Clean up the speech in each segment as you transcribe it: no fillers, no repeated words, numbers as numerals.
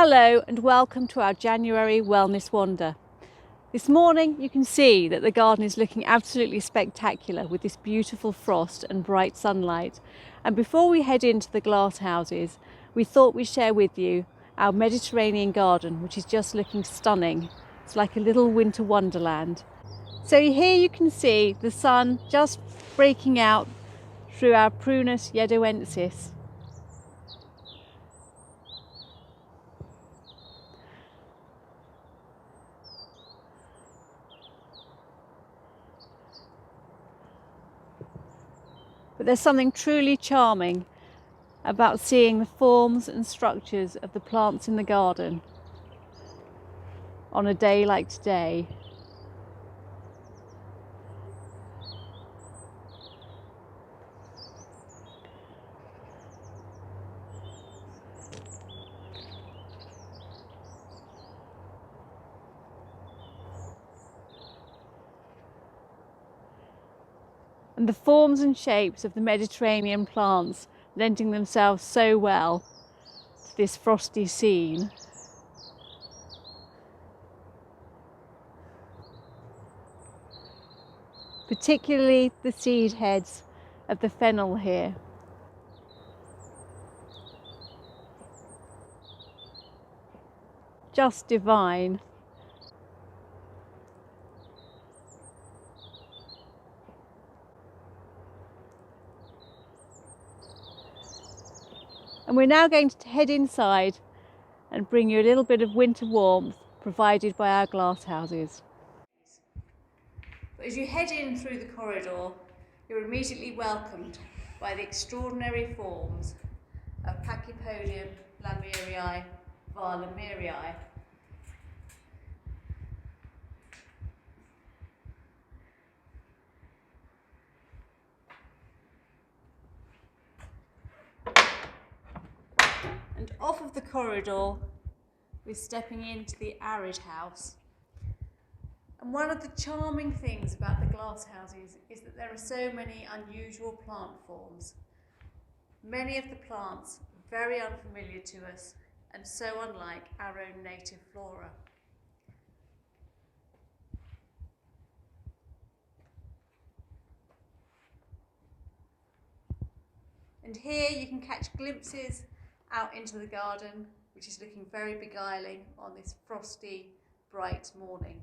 Hello and welcome to our January Wellness Wander. This morning you can see that the garden is looking absolutely spectacular with this beautiful frost and bright sunlight. And before we head into the glass houses, we thought we'd share with you our Mediterranean garden, which is just looking stunning. It's like a little winter wonderland. So here you can see the sun just breaking out through our Prunus yedoensis. But there's something truly charming about seeing the forms and structures of the plants in the garden on a day like today. And the forms and shapes of the Mediterranean plants lending themselves so well to this frosty scene. Particularly the seed heads of the fennel here. Just divine. And we're now going to head inside and bring you a little bit of winter warmth provided by our glass houses. But as you head in through the corridor, you're immediately welcomed by the extraordinary forms of Pachypodium lamierii var lamierii. And off of the corridor, we're stepping into the Arid House. And one of the charming things about the glass houses is that there are so many unusual plant forms. Many of the plants very unfamiliar to us and so unlike our own native flora. And here you can catch glimpses out into the garden, which is looking very beguiling on this frosty, bright morning.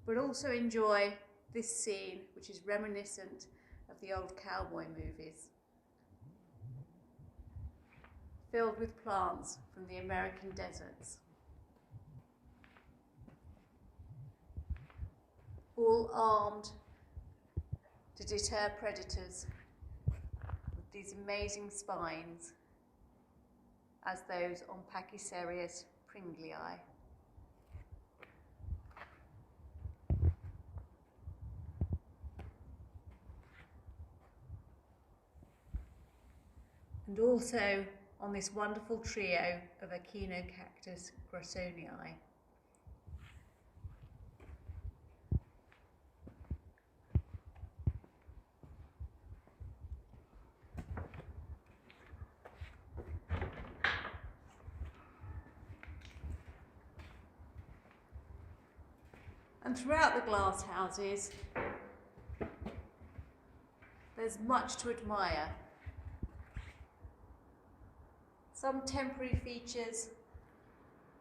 But also enjoy this scene, which is reminiscent of the old cowboy movies, filled with plants from the American deserts, all armed to deter predators with these amazing spines, as those on Pachycereus pringlei. And also on this wonderful trio of Echinocactus grassonii. And throughout the glass houses, there's much to admire. Some temporary features,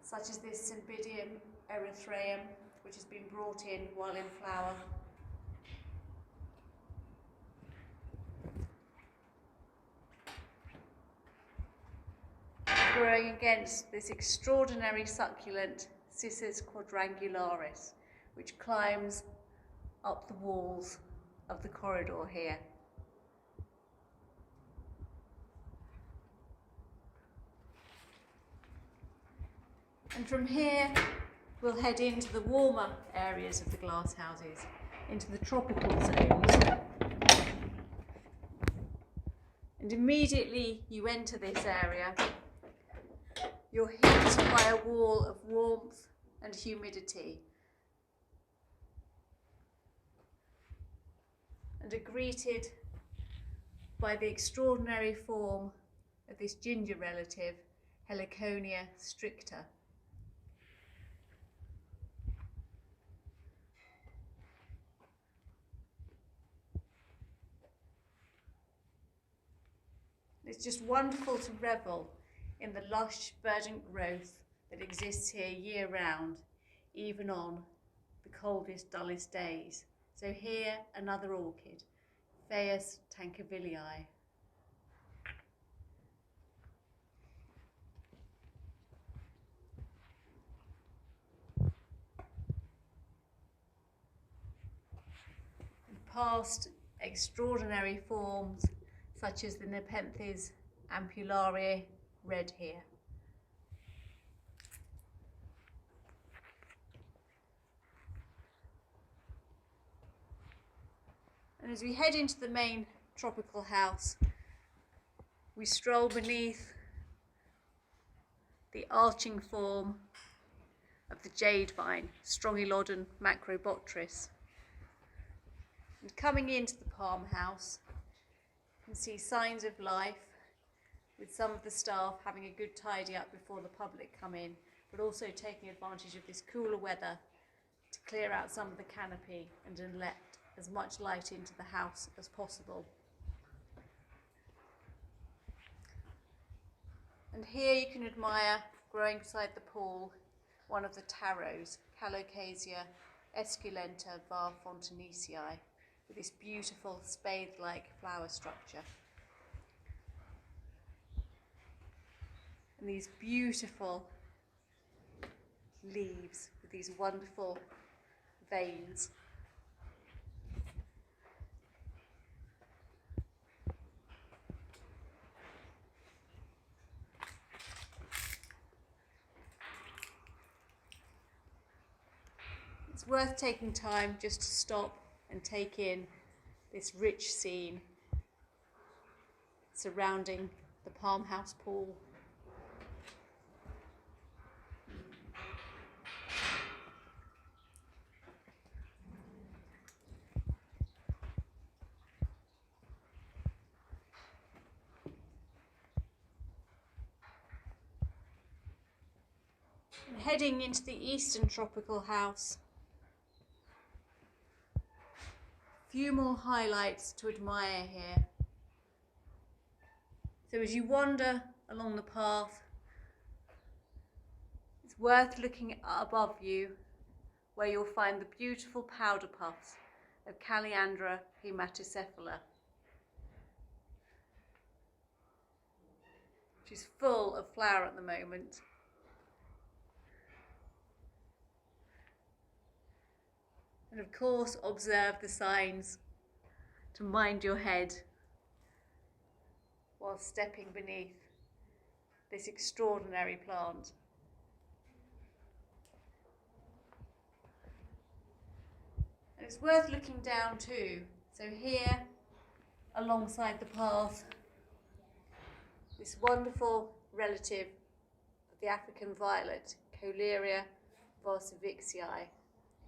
such as this Cymbidium erythraeum, which has been brought in while in flower. Growing against this extraordinary succulent Cissus quadrangularis, which climbs up the walls of the corridor here. And from here, we'll head into the warmer areas of the glass houses, into the tropical zones. And immediately you enter this area, you're hit by a wall of warmth and humidity, and are greeted by the extraordinary form of this ginger relative, Heliconia stricta. It's just wonderful to revel in the lush, verdant growth that exists here year round, even on the coldest, dullest days. So here, another orchid, Phaeus Tankervillii. Past extraordinary forms such as the Nepenthes ampullariae, red here. And as we head into the main tropical house, we stroll beneath the arching form of the jade vine, Strongylodon macrobotris. And coming into the palm house, you can see signs of life, with some of the staff having a good tidy up before the public come in, but also taking advantage of this cooler weather to clear out some of the canopy and to let as much light into the house as possible. And here you can admire, growing beside the pool, one of the taros, Calocasia esculenta var fontanesii, with this beautiful spade-like flower structure. And these beautiful leaves with these wonderful veins. It's worth taking time just to stop and take in this rich scene surrounding the palm house pool. And heading into the eastern tropical house, few more highlights to admire here. So as you wander along the path, it's worth looking above you, where you'll find the beautiful powder puffs of Calliandra hematocephala, which is full of flower at the moment. And of course, observe the signs to mind your head while stepping beneath this extraordinary plant. And it's worth looking down too. So here, alongside the path, this wonderful relative of the African violet, Coleria varsovixii,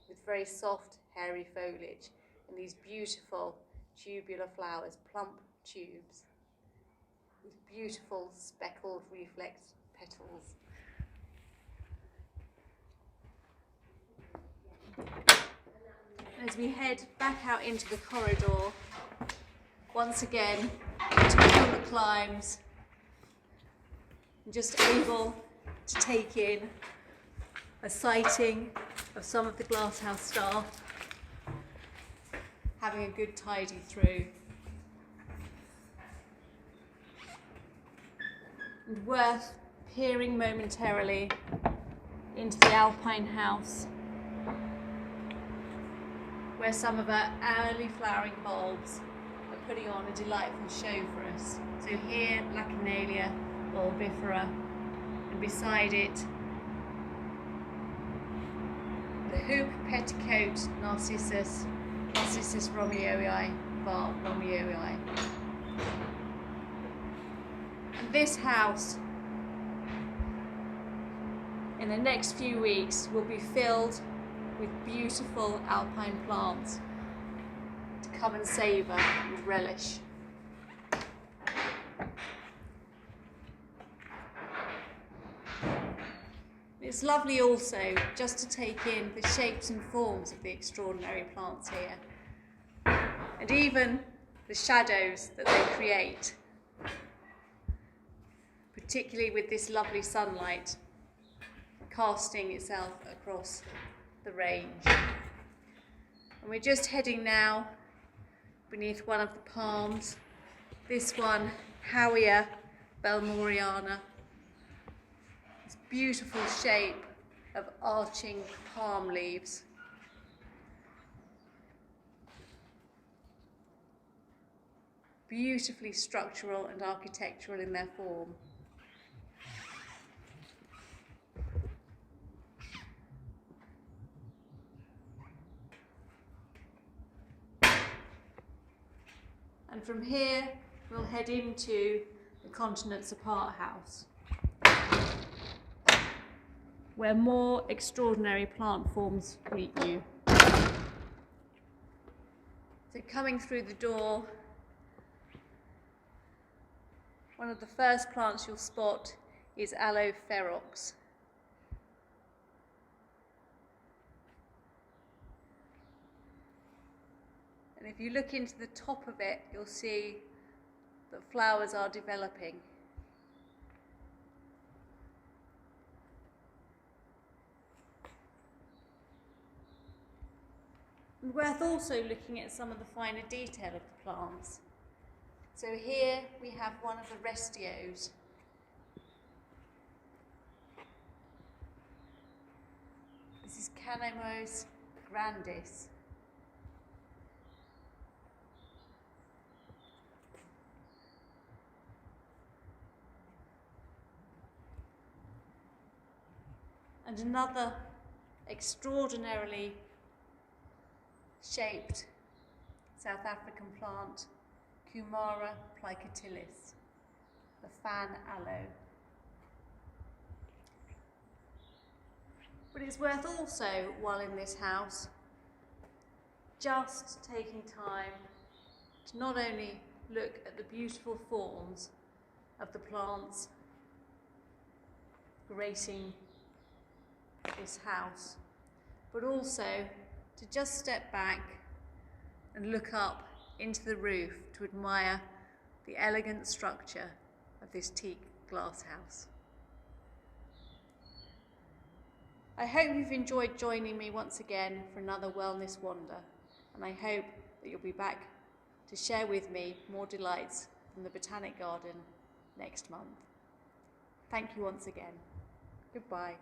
with very soft, hairy foliage and these beautiful tubular flowers, plump tubes, with beautiful speckled reflex petals. As we head back out into the corridor, once again into cooler climes, and just able to take in a sighting of some of the Glasshouse staff having a good tidy through. And worth peering momentarily into the Alpine House, where some of our early flowering bulbs are putting on a delightful show for us. So here, Lacunalia bulbifera, and beside it, the hoop petticoat Narcissus romeoi, var romeoi. And this house, in the next few weeks, will be filled with beautiful alpine plants to come and savour and relish. It's lovely also just to take in the shapes and forms of the extraordinary plants here, and even the shadows that they create, particularly with this lovely sunlight casting itself across the range. And we're just heading now beneath one of the palms, this one, Howea Belmoriana. This beautiful shape of arching palm leaves. Beautifully structural and architectural in their form. And from here, we'll head into the Continents Apart house, where more extraordinary plant forms greet you. So coming through the door, one of the first plants you'll spot is Aloe ferox. And if you look into the top of it, you'll see that flowers are developing. And worth also looking at some of the finer detail of the plants. So here we have one of the restios. This is Canemos grandis. And another extraordinarily shaped South African plant, Kumara plicotilis, the fan aloe. But it's worth also, while in this house, just taking time to not only look at the beautiful forms of the plants gracing this house, but also to just step back and look up into the roof to admire the elegant structure of this teak glass house. I hope you've enjoyed joining me once again for another Wellness Wander, and I hope that you'll be back to share with me more delights from the Botanic Garden next month. Thank you once again. Goodbye.